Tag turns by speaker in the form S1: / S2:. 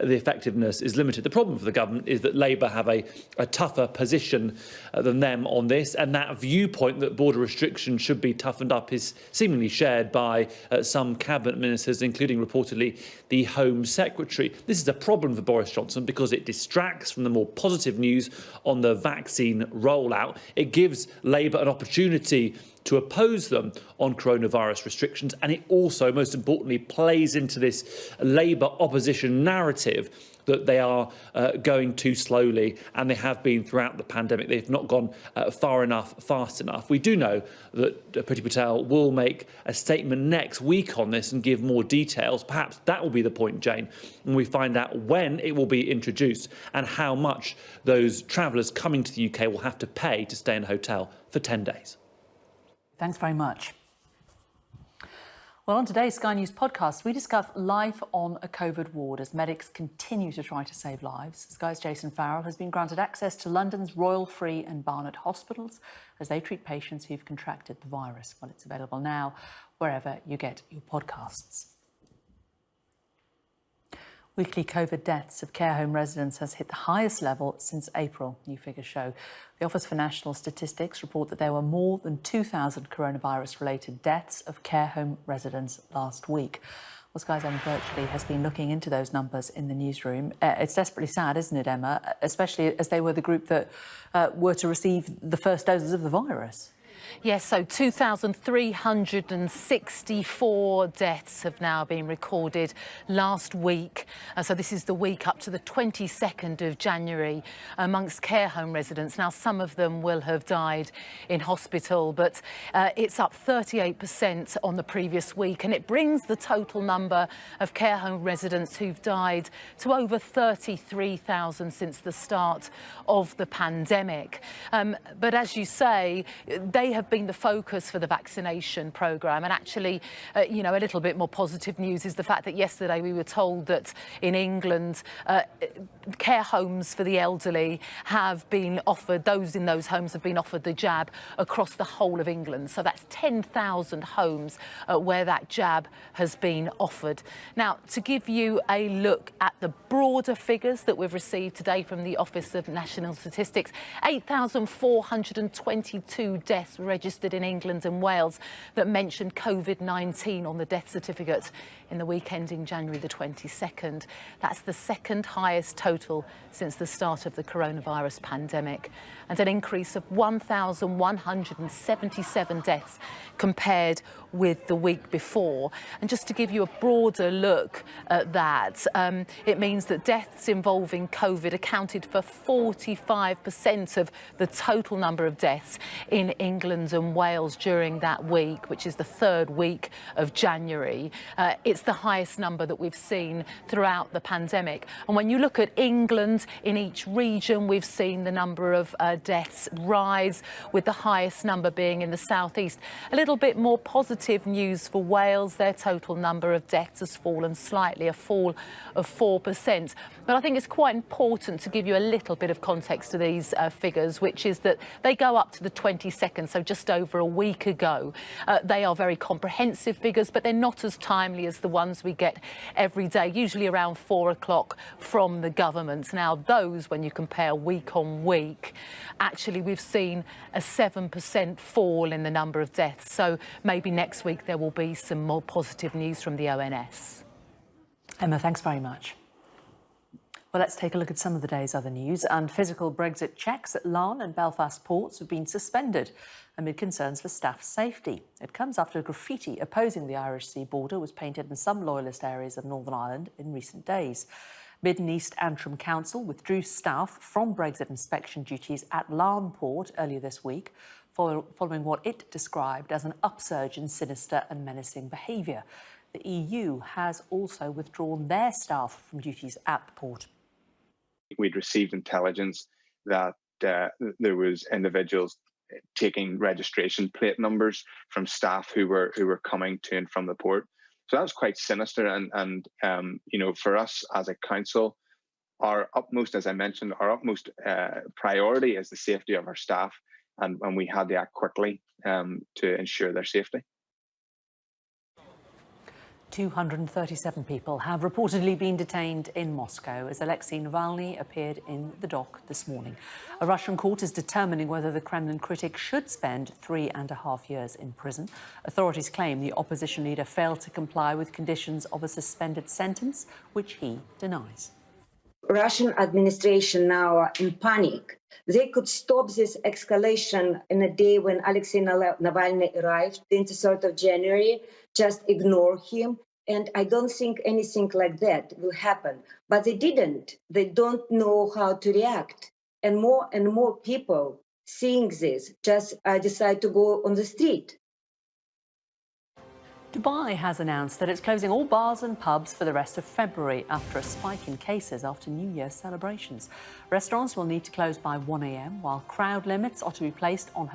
S1: the effectiveness is limited. The problem for the government is that Labour have a tougher position than them on this, and that viewpoint that border restrictions should be toughened up is seemingly shared by some cabinet ministers, including reportedly the Home Secretary. This is a problem for Boris Johnson because it distracts from the more positive news on the vaccine rollout. It gives Labour an opportunity to oppose them on coronavirus restrictions, and it also, most importantly, plays into this Labour opposition narrative that they are going too slowly, and they have been throughout the pandemic. They've not gone far enough, fast enough. We do know that Priti Patel will make a statement next week on this and give more details. Perhaps that will be the point, Jane, when we find out when it will be introduced and how much those travellers coming to the UK will have to pay to stay in a hotel for 10 days.
S2: Thanks very much. Well, on today's Sky News podcast, we discuss life on a COVID ward as medics continue to try to save lives. Sky's Jason Farrell has been granted access to London's Royal Free and Barnet hospitals as they treat patients who've contracted the virus. Well, it's available now wherever you get your podcasts. Weekly COVID deaths of care home residents has hit the highest level since April, new figures show. The Office for National Statistics report that there were more than 2,000 coronavirus-related deaths of care home residents last week. Well, Sky's Emma Birchley has been looking into those numbers in the newsroom. It's desperately sad, isn't it, Emma? Especially as they were the group that were to receive the first doses of the virus.
S3: Yes, so 2,364 deaths have now been recorded last week. So this is the week up to the 22nd of January amongst care home residents. Now, some of them will have died in hospital, but it's up 38% on the previous week, and it brings the total number of care home residents who've died to over 33,000 since the start of the pandemic. But as you say, they have been the focus for the vaccination programme, and actually, you know, a little bit more positive news is the fact that yesterday we were told that in England, care homes for the elderly have been offered, those in those homes have been offered the jab across the whole of England. So that's 10,000 homes where that jab has been offered. Now, to give you a look at the broader figures that we've received today from the Office of National Statistics, 8,422 deaths registered in England and Wales that mentioned COVID-19 on the death certificate in the week ending January the 22nd. That's the second highest total since the start of the coronavirus pandemic, and an increase of 1,177 deaths compared with the week before. And just to give you a broader look at that, it means that deaths involving COVID accounted for 45% of the total number of deaths in England and Wales during that week, which is the third week of January. It's the highest number that we've seen throughout the pandemic. And when you look at England, in each region, we've seen the number of deaths rise, with the highest number being in the southeast. A little bit more positive news for Wales. Their total number of deaths has fallen slightly, a fall of 4%. But I think it's quite important to give you a little bit of context to these figures, which is that they go up to the 22nd, so just over a week ago. They are very comprehensive figures, but they're not as timely as the ones we get every day, usually around 4 o'clock from the government. Now, those, when you compare week on week, actually we've seen a 7% fall in the number of deaths. So maybe next week there will be some more positive news from the ONS.
S2: Emma, thanks very much. Well, let's take a look at some of the day's other news. And physical Brexit checks at Larne and Belfast ports have been suspended amid concerns for staff safety. It comes after graffiti opposing the Irish Sea border was painted in some loyalist areas of Northern Ireland in recent days. Mid and East Antrim Council withdrew staff from Brexit inspection duties at Larne Port earlier this week, following what it described as an upsurge in sinister and menacing behaviour. The EU has also withdrawn their staff from duties at the port.
S4: We'd received intelligence that there was individuals taking registration plate numbers from staff who were coming to and from the port. So that was quite sinister. And you know, for us as a council, our utmost, as I mentioned, our utmost priority is the safety of our staff, and we had to act quickly to ensure their safety.
S2: 237 people have reportedly been detained in Moscow as Alexei Navalny appeared in the dock this morning. A Russian court is determining whether the Kremlin critic should spend 3.5 years in prison. Authorities claim the opposition leader failed to comply with conditions of a suspended sentence, which he denies.
S5: Russian administration now are in panic. They could stop this escalation in a day when Alexei Navalny arrived, 23rd of January, just ignore him. And I don't think anything like that will happen. But they didn't. They don't know how to react. And more people seeing this just decide to go on the street.
S2: Dubai has announced that it's closing all bars and pubs for the rest of February after a spike in cases after New Year's celebrations. Restaurants will need to close by 1 a.m, while crowd limits are to be placed on